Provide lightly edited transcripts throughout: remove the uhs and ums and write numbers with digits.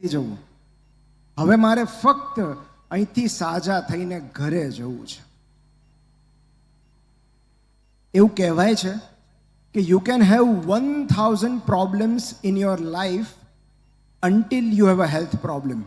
જવું. હવે મારે ફક્ત અહીંથી સાજા થઈને ઘરે જવું છે. એવું કહેવાય છે કે you can have 1000 problems in your life until you have a health problem.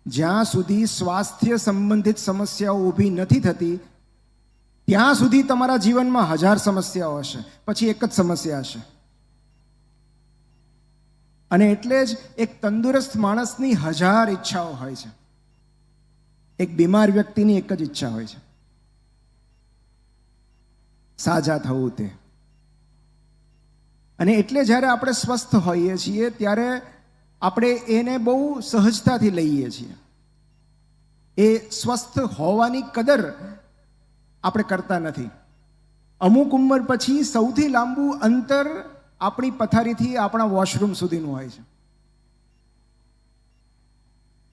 જ્યાં સુધી સ્વાસ્થ્ય સંબંધિત સમસ્યાઓ ઊભી નથી થતી ત્યાં સુધી તમારા જીવનમાં 1000 સમસ્યાઓ હશે, પછી એક જ સમસ્યા હશે. અને એટલે જ એક તંદુરસ્ત માણસની 1000 ઈચ્છાઓ હોય છે, એક બીમાર વ્યક્તિની એક જ ઈચ્છા હોય છે, સાજા થવું તે. અને એટલે જ્યારે આપણે સ્વસ્થ હોઈએ છીએ ત્યારે આપણે એને બહુ સહજતાથી લઈએ છીએ. એ સ્વસ્થ હોવાની કદર આપણે કરતા નથી. અમુક ઉંમર પછી સૌથી લાંબુ અંતર આપણી પથારીથી આપણા વોશરૂમ સુધીનું હોય છે.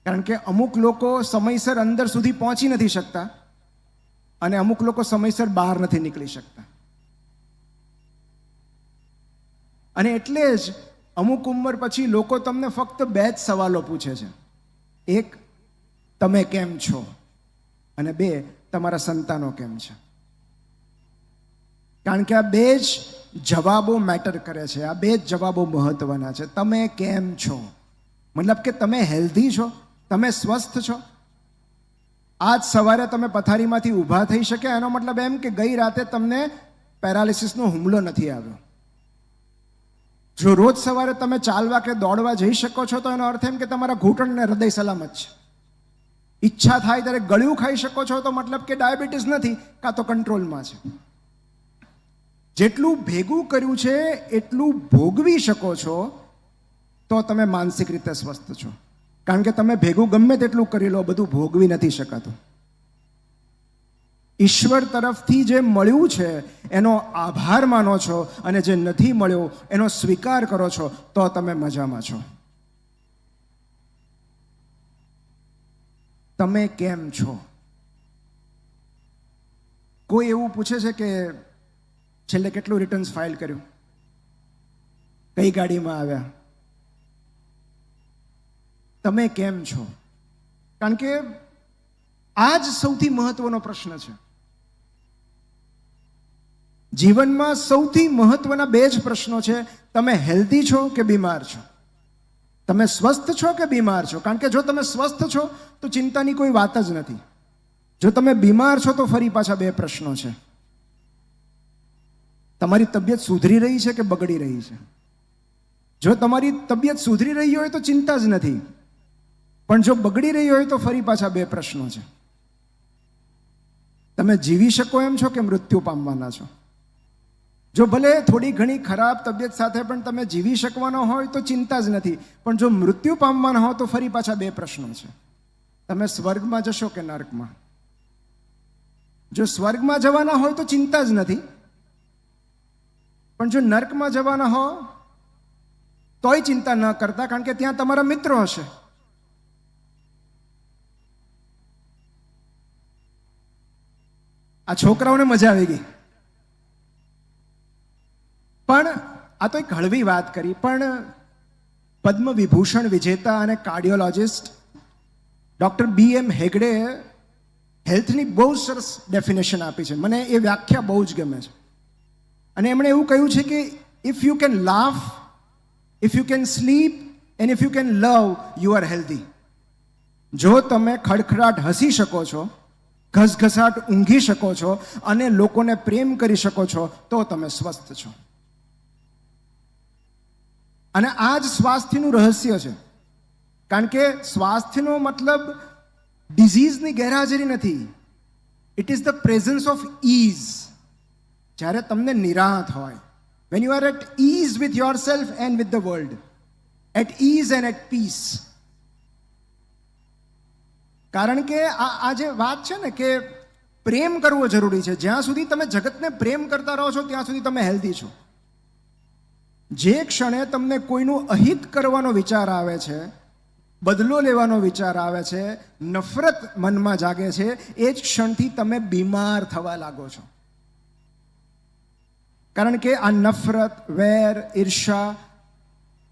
કારણ કે અમુક લોકો સમયસર અંદર સુધી પહોંચી નથી શકતા અને અમુક લોકો સમયસર બહાર નથી નીકળી શકતા. અને એટલે જ અમુક ઉંમર પછી લોકો તમને ફક્ત 2 જ સવાલો પૂછે છે. 1, તમે કેમ છો? અને 2, તમારા સંતાનો કેમ છે? કારણ કે આ 2 જ જવાબો મેટર કરે છે. આ 2 જ જવાબો મહત્વના છે. તમે કેમ છો મતલબ કે તમે હેલ્ધી છો, તમે સ્વસ્થ છો. આજ સવારે તમે પથારીમાંથી ઊભા થઈ શક્યા એનો મતલબ એમ કે ગઈ રાતે તમને પેરાલિસિસનો હુમલો નથી આવ્યો. જો રોજ સવારે તમે ચાલવા કે દોડવા જઈ શકો છો તો એનો અર્થ એમ કે તમારા ઘૂંટણ અને હૃદય સલામત છે. ઈચ્છા થાય ત્યારે ગળ્યું ખાઈ શકો છો તો મતલબ કે ડાયાબિટીસ નથી, કાં તો કંટ્રોલમાં છે. જેટલું ભેગું કર્યું છે એટલું ભોગવી શકો છો તો તમે માનસિક રીતે સ્વસ્થ છો. કારણ કે તમે ભેગું ગમે તેટલું કરી લો, બધું ભોગવી નથી શકાતું. ઈશ્વર તરફથી જે મળ્યું છે એનો આભાર માનો છો અને જે નથી મળ્યો એનો સ્વીકાર કરો છો તો તમે મજામાં છો. તમે કેમ છો? કોઈ એવું પૂછે છે કે છેલ્લે કેટલું રિટર્ન્સ ફાઇલ કર્યું, કઈ ગાડીમાં આવ્યા? તમે કેમ છો? કારણ કે આ જ સૌથી મહત્વનો પ્રશ્ન છે. જીવનમાં સૌથી મહત્વના 2 જ પ્રશ્નો છે. તમે હેલ્ધી છો કે બીમાર છો? તમે સ્વસ્થ છો કે બીમાર છો? કારણ કે જો તમે સ્વસ્થ છો તો ચિંતાની કોઈ વાત જ નથી. જો તમે બીમાર છો તો ફરી પાછા 2 પ્રશ્નો છે. તમારી તબિયત સુધરી રહી છે કે બગડી રહી છે? જો તમારી તબિયત સુધરી રહી હોય તો ચિંતા જ નથી, પણ જો બગડી રહી હોય તો ફરી પાછા 2 પ્રશ્નો છે. તમે જીવી શકો એમ છો કે મૃત્યુ પામવાના છો? જો ભલે થોડી ઘણી ખરાબ તબિયત સાથે પણ તમે જીવી શકવાનો હોય તો ચિંતા જ નથી, પણ જો મૃત્યુ પામવાના હો તો ફરી પાછા 2 પ્રશ્નો છે. તમે સ્વર્ગમાં જશો કે નર્કમાં? જો સ્વર્ગમાં જવાના હોય તો ચિંતા જ નથી, પણ જો નર્કમાં જવાના હો તોય ચિંતા ન કરતા, કારણ કે ત્યાં તમારા મિત્રો હશે. આ છોકરાઓને મજા આવી ગઈ. પણ આ તો એક હળવી વાત કરી, પણ પદ્મ વિભૂષણ વિજેતા અને કાર્ડિયોલોજિસ્ટ ડૉક્ટર BM હેગડે હેલ્થની બહુ સરસ ડેફિનેશન આપી છે. મને એ વ્યાખ્યા બહુ જ ગમે છે. અને એમણે એવું કહ્યું છે કે if you can laugh, if you can slip and if you can love, you are healthy. જો તમે ખડખડાટ હસી શકો છો, ઘસઘસાટ ઊંઘી શકો છો અને લોકોને પ્રેમ કરી શકો છો તો તમે સ્વસ્થ છો. અને આ જ સ્વાસ્થ્યનું રહસ્ય છે. કારણ કે સ્વાસ્થ્યનો મતલબ ડિઝીઝની ગેરહાજરી નથી. It is the presence of is. જ્યારે તમને નિરાંત હોય, when you are at ease with yourself and with the world, at ease and at peace. કારણ કે આ જે વાત છે ને કે પ્રેમ કરવો જરૂરી છે. જ્યાં સુધી તમે જગતને પ્રેમ કરતા રહો છો ત્યાં સુધી તમે હેલ્ધી છો. જે ક્ષણે તમને કોઈનું અહિત કરવાનો વિચાર આવે છે, બદલો લેવાનો વિચાર આવે છે, નફરત મનમાં જાગે છે, એ જ ક્ષણથી તમે બીમાર થવા લાગો છો. કારણ કે આ નફરત, વેર, ઈર્ષા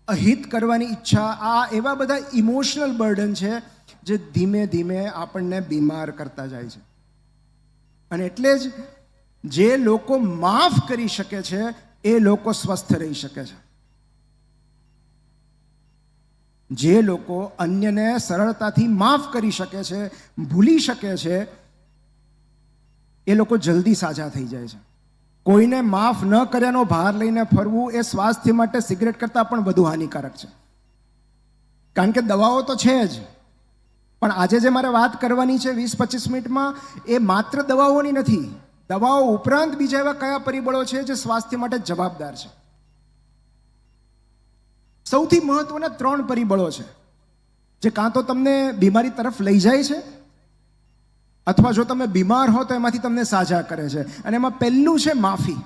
અહિત કરવાની ઈચ્છા, આ એવા બધા ઇમોશનલ બર્ડન છે જે ધીમે ધીમે આપણને બીમાર કરતા જાય છે. અને એટલે જ જે લોકો માફ કરી શકે છે એ લોકો સ્વસ્થ રહી શકે છે. જે લોકો અન્યને સરળતાથી માફ કરી શકે છે, ભૂલી શકે છે, એ લોકો જલ્દી સાજા થઈ જાય છે. કોઈને માફ ન કર્યાનો ભાર લઈને ફરવું એ સ્વાસ્થ્ય માટે સિગરેટ કરતાં પણ વધુ હાનિકારક છે. કારણ કે દવાઓ તો છે જ, પણ આજે જે મારે વાત કરવાની છે 20-25 મિનિટમાં, એ માત્ર દવાઓની નથી. દવાઓ ઉપરાંત બીજા એવા કયા પરિબળો છે જે સ્વાસ્થ્ય માટે જવાબદાર છે? સૌથી મહત્વના 3 પરિબળો છે જે કાં તો તમને બીમારી તરફ લઈ જાય છે, અથવા જો તમે બીમાર હો તો એમાંથી તમને સાજા કરે છે. અને એમાં પહેલું છે માફી.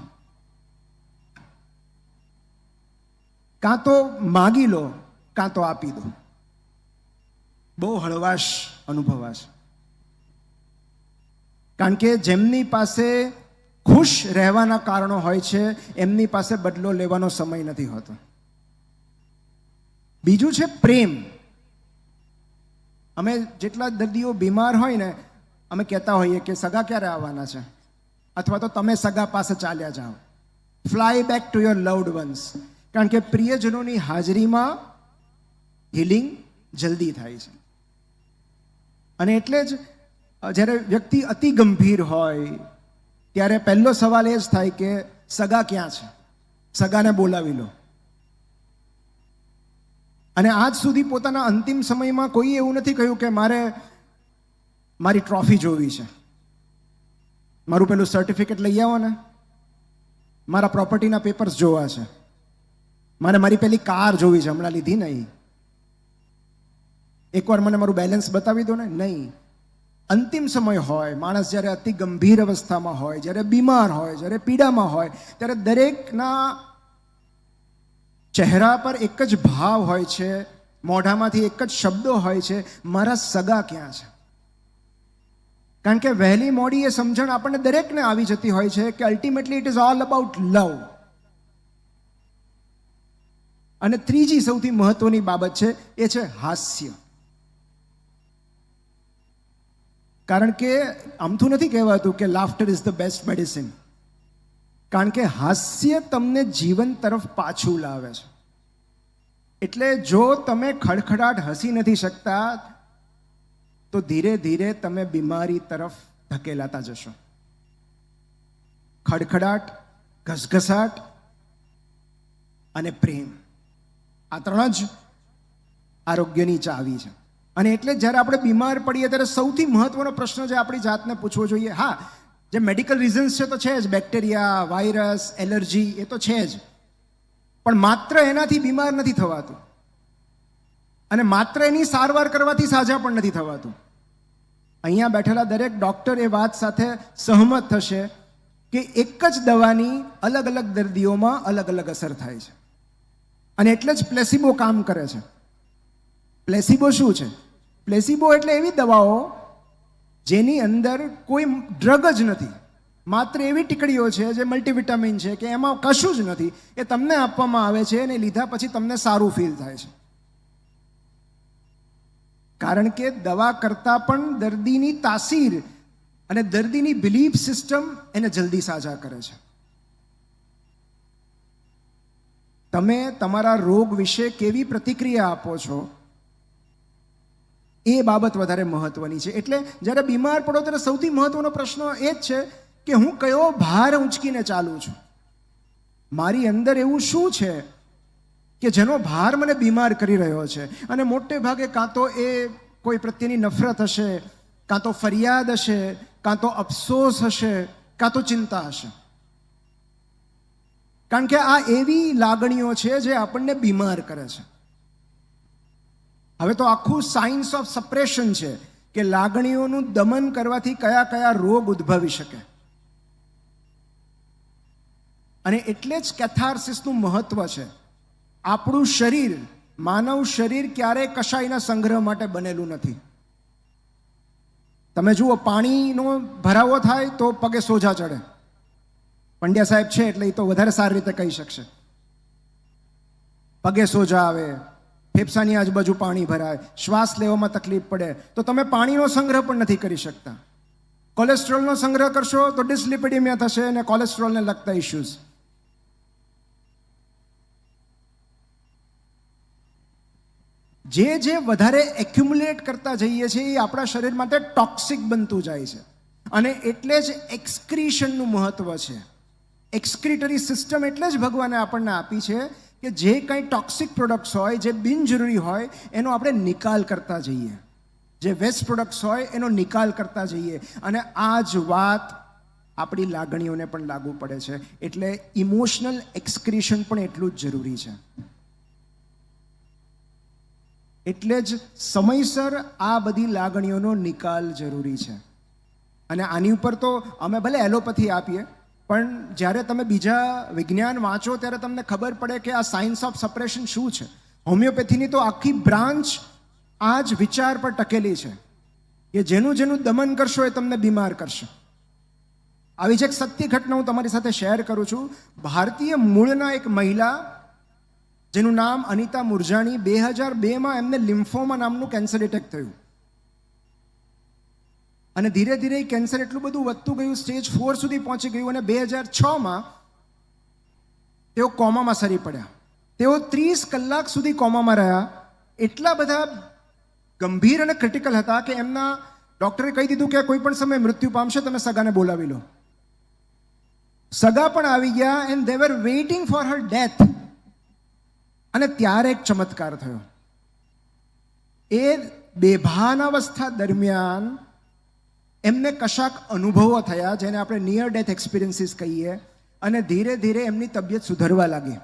કાં તો માગી લો, કાં તો આપી દો. બહુ હળવાશ અનુભવાશે. કારણ કે જેમની પાસે ખુશ રહેવાના કારણો હોય છે, એમની પાસે બદલો લેવાનો સમય નથી હોતો. બીજું છે પ્રેમ. અમે જેટલા દર્દીઓ બીમાર હોય ને, અમે કહેતા હોઈએ કે સગા ક્યારે આવવાના છે, અથવા તો તમે સગા પાસે ચાલ્યા જાઓ, fly back to your loved once. કારણ કે પ્રિયજનોની હાજરીમાં હિલિંગ જલ્દી થાય છે. અને એટલે જ જ્યારે વ્યક્તિ અતિ ગંભીર હોય ત્યારે પહેલો સવાલ એ જ થાય કે સગા ક્યાં છે, સગાને બોલાવી લો. અને આજ સુધી પોતાના અંતિમ સમયમાં કોઈ એવું નથી કહ્યું કે મારે મારી ટ્રોફી જોવી છે, મારું પેલું સર્ટિફિકેટ લઈ આવો ને, મારા પ્રોપર્ટીના પેપર્સ જોવા છે, મારે મારી પેલી કાર જોવી છે, હમણાં લીધી નહીં, એકવાર મને મારું બેલેન્સ બતાવી દો ને. નહીં. અંતિમ સમય હોય, માણસ જ્યારે અતિ ગંભીર અવસ્થામાં હોય, જ્યારે બીમાર હોય, જ્યારે પીડામાં હોય, ત્યારે દરેકના ચહેરા પર એક જ ભાવ હોય છે, મોઢામાંથી એક જ શબ્દો હોય છે, મારા સગા ક્યાં છે. કારણ કે વહેલી મોડી એ સમજણ આપણને દરેકને આવી જતી હોય છે કે ultimately it is all about love. અને ત્રીજી સૌથી મહત્વની બાબત છે એ છે હાસ્ય. કારણ કે આમથું નથી કહેવાતું કે laughter is the best medicine. કારણ કે હાસ્ય તમને જીવન તરફ પાછું લાવે છે. એટલે જો તમે ખડખડાટ હસી નથી શકતા તો ધીરે ધીરે તમે બીમારી તરફ ધકેલાતા જશો. ખડખડાટ, ઘસઘસાટ અને પ્રેમ, આ 3 જ આરોગ્યની ચાવી છે. અને એટલે જ્યારે આપણે બીમાર પડીએ ત્યારે સૌથી મહત્વનો પ્રશ્ન જે આપણી જાતને પૂછવો જોઈએ, હા, જે મેડિકલ રીઝન્સ છે તો છે જ, બેક્ટેરિયા, વાયરસ, એલર્જી, એ તો છે જ, પણ માત્ર એનાથી બીમાર નથી થવાતું, અને માત્ર એની સારવાર કરવાથી સાજા પણ નથી થવાતું. અહીંયા બેઠેલા દરેક ડૉક્ટર એ વાત સાથે સહમત થશે કે એક જ દવાની અલગ અલગ દર્દીઓમાં અલગ અલગ અસર થાય છે. અને એટલે જ પ્લેસિબો કામ કરે છે. પ્લેસિબો શું છે? પ્લેસિબો એટલે એવી દવાઓ જેની અંદર કોઈ ડ્રગ જ નથી, માત્ર એવી ટીકડીઓ છે જે મલ્ટીવિટામિન છે કે એમાં કશું જ નથી, એ તમને આપવામાં આવે છે અને લીધા પછી તમને સારું ફીલ થાય છે. કારણ કે દવા કરતાં પણ દર્દીની તાસીર અને દર્દીની બિલીફ સિસ્ટમ એને જલ્દી સાજા કરે છે. તમે તમારા રોગ વિશે કેવી પ્રતિક્રિયા આપો છો એ બાબત વધારે મહત્વની છે. એટલે જ્યારે બીમાર પડો ત્યારે સૌથી મહત્વનો પ્રશ્ન એ જ છે કે હું કયો ભાર ઊંચકીને ચાલું છું. મારી અંદર એવું શું છે કે જેનો ભાર મને બીમાર કરી રહ્યો છે. અને મોટે ભાગે કાં તો એ કોઈ પ્રત્યેની નફરત હશે, કાં તો ફરિયાદ હશે, કાં તો અફસોસ હશે, કાં તો ચિંતા હશે. કારણ કે આ એવી લાગણીઓ છે જે આપણને બીમાર કરે છે. હવે તો આખું સાયન્સ ઓફ સપ્રેશન છે કે લાગણીઓનું દમન કરવાથી કયા કયા રોગ ઉદ્ભવી શકે. અને એટલે જ કેથાર્સિસનું મહત્વ છે. આપણું શરીર, માનવ શરીર ક્યારેય કશાયના સંગ્રહ માટે બનેલું નથી. તમે જુઓ, પાણીનો ભરાવો થાય તો પગે સોજા ચડે. પંડ્યા સાહેબ છે એટલે એ તો વધારે સારી રીતે કહી શકશે. પગે સોજા આવે, ફેફસાની આજુબાજુ પાણી ભરાય, શ્વાસ લેવામાં તકલીફ પડે, તો તમે પાણીનો સંગ્રહ પણ નથી કરી શકતા. કોલેસ્ટ્રોલનો સંગ્રહ કરશો તો ડિસ્લિપિડેમિયા થશે અને કોલેસ્ટ્રોલને લગતા ઇશ્યુઝ. જે વધારે એક્યુમ્યુલેટ કરતા જઈએ છીએ એ આપણા શરીર માટે ટોક્સિક બનતું જાય છે. અને એટલે જ એક્સક્રીશનનું મહત્વ છે. એક્સક્રીટરી સિસ્ટમ એટલે જ ભગવાને આપણને આપી છે કે જે કંઈ ટોક્સિક પ્રોડક્ટ્સ હોય, જે બિનજરૂરી હોય, એનો આપણે નિકાલ કરતા જઈએ. જે વેસ્ટ પ્રોડક્ટ્સ હોય એનો નિકાલ કરતા જઈએ. અને આ જ વાત આપણી લાગણીઓને પણ લાગુ પડે છે. એટલે ઇમોશનલ એક્સક્રીશન પણ એટલું જ જરૂરી છે. એટલે જ સમયસર આ બધી લાગણીઓનો નિકાલ જરૂરી છે. અને આની ઉપર તો અમે ભલે એલોપેથી આપીએ, પણ જ્યારે તમે બીજા વિજ્ઞાન વાંચો ત્યારે તમને ખબર પડે કે આ સાયન્સ ઓફ સપ્રેશન શું છે. હોમિયોપેથીની તો આખી બ્રાન્ચ આ જ વિચાર પર ટકેલી છે કે જેનું દમન કરશો એ તમને બીમાર કરશે. આવી જ એક સત્ય ઘટના હું તમારી સાથે શેર કરું છું. ભારતીય મૂળના એક મહિલા જેનું નામ અનિતા મુરજાણી, 2002માં એમને લિમ્ફોમા નામનું કેન્સર એટેક થયું. અને ધીરે ધીરે કેન્સર એટલું બધું વધતું ગયું, સ્ટેજ 4 સુધી પહોંચી ગયું. અને 2006માં તેઓ કોમામાં સરી પડ્યા. તેઓ 30 કલાક સુધી કોમામાં રહ્યા. એટલા બધા ગંભીર અને ક્રિટિકલ હતા કે એમના ડૉક્ટરે કહી દીધું કે કોઈ પણ સમયે મૃત્યુ પામશે, તમે સગાને બોલાવી લો. સગા પણ આવી ગયા and they were waiting for her death. અને ત્યારે એક ચમત્કાર થયો. એ બેભાનાવસ્થા દરમિયાન એમને કશાક અનુભવો થયા જેને આપણે નિયર ડેથ એક્સપિરિયન્સીસ કહીએ. અને ધીરે ધીરે એમની તબિયત સુધરવા લાગી.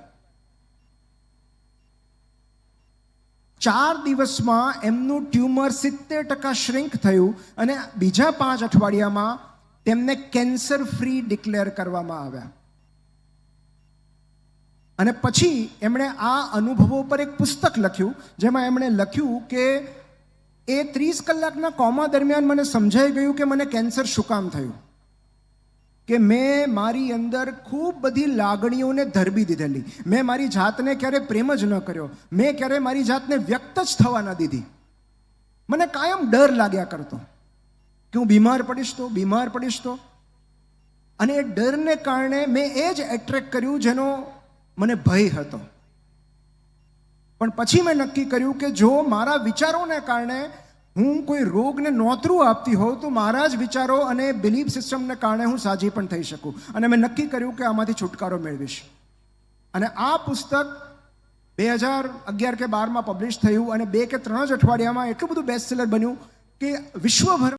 4 દિવસમાં એમનું ટ્યુમર 70% શ્રિંક થયું અને બીજા 5 અઠવાડિયામાં તેમને કેન્સર ફ્રી ડિક્લેર કરવામાં આવ્યા. અને પછી એમણે આ અનુભવો પર એક પુસ્તક લખ્યું, જેમાં એમણે લખ્યું કે એ 30 કલાકના કોમા દરમિયાન મને સમજાઈ ગયું કે મને કેન્સર શું કામ થયું. કે મેં મારી અંદર ખૂબ બધી લાગણીઓને ધરબી દીધેલી. મેં મારી જાતને ક્યારે પ્રેમ જ ન કર્યો. મેં ક્યારે મારી જાતને વ્યક્ત જ થવા ન દીધી. મને કાયમ ડર લાગ્યા કરતો કે હું બીમાર પડીશ તો. અને એ ડરને કારણે મેં એ જ એટ્રેક્ટ કર્યું જેનો મને ભય હતો. પણ પછી મેં નક્કી કર્યું કે જો મારા વિચારોને કારણે હું કોઈ રોગને નોતરું આપતી હોઉં તો મારા જ વિચારો અને બિલીફ સિસ્ટમને કારણે હું સાજી પણ થઈ શકું. અને મેં નક્કી કર્યું કે આમાંથી છુટકારો મેળવીશ. અને આ પુસ્તક 2011 કે 12માં પબ્લિશ થયું અને 2 કે 3 જ અઠવાડિયામાં એટલું બધું બેસ્ટ સેલર બન્યું કે વિશ્વભર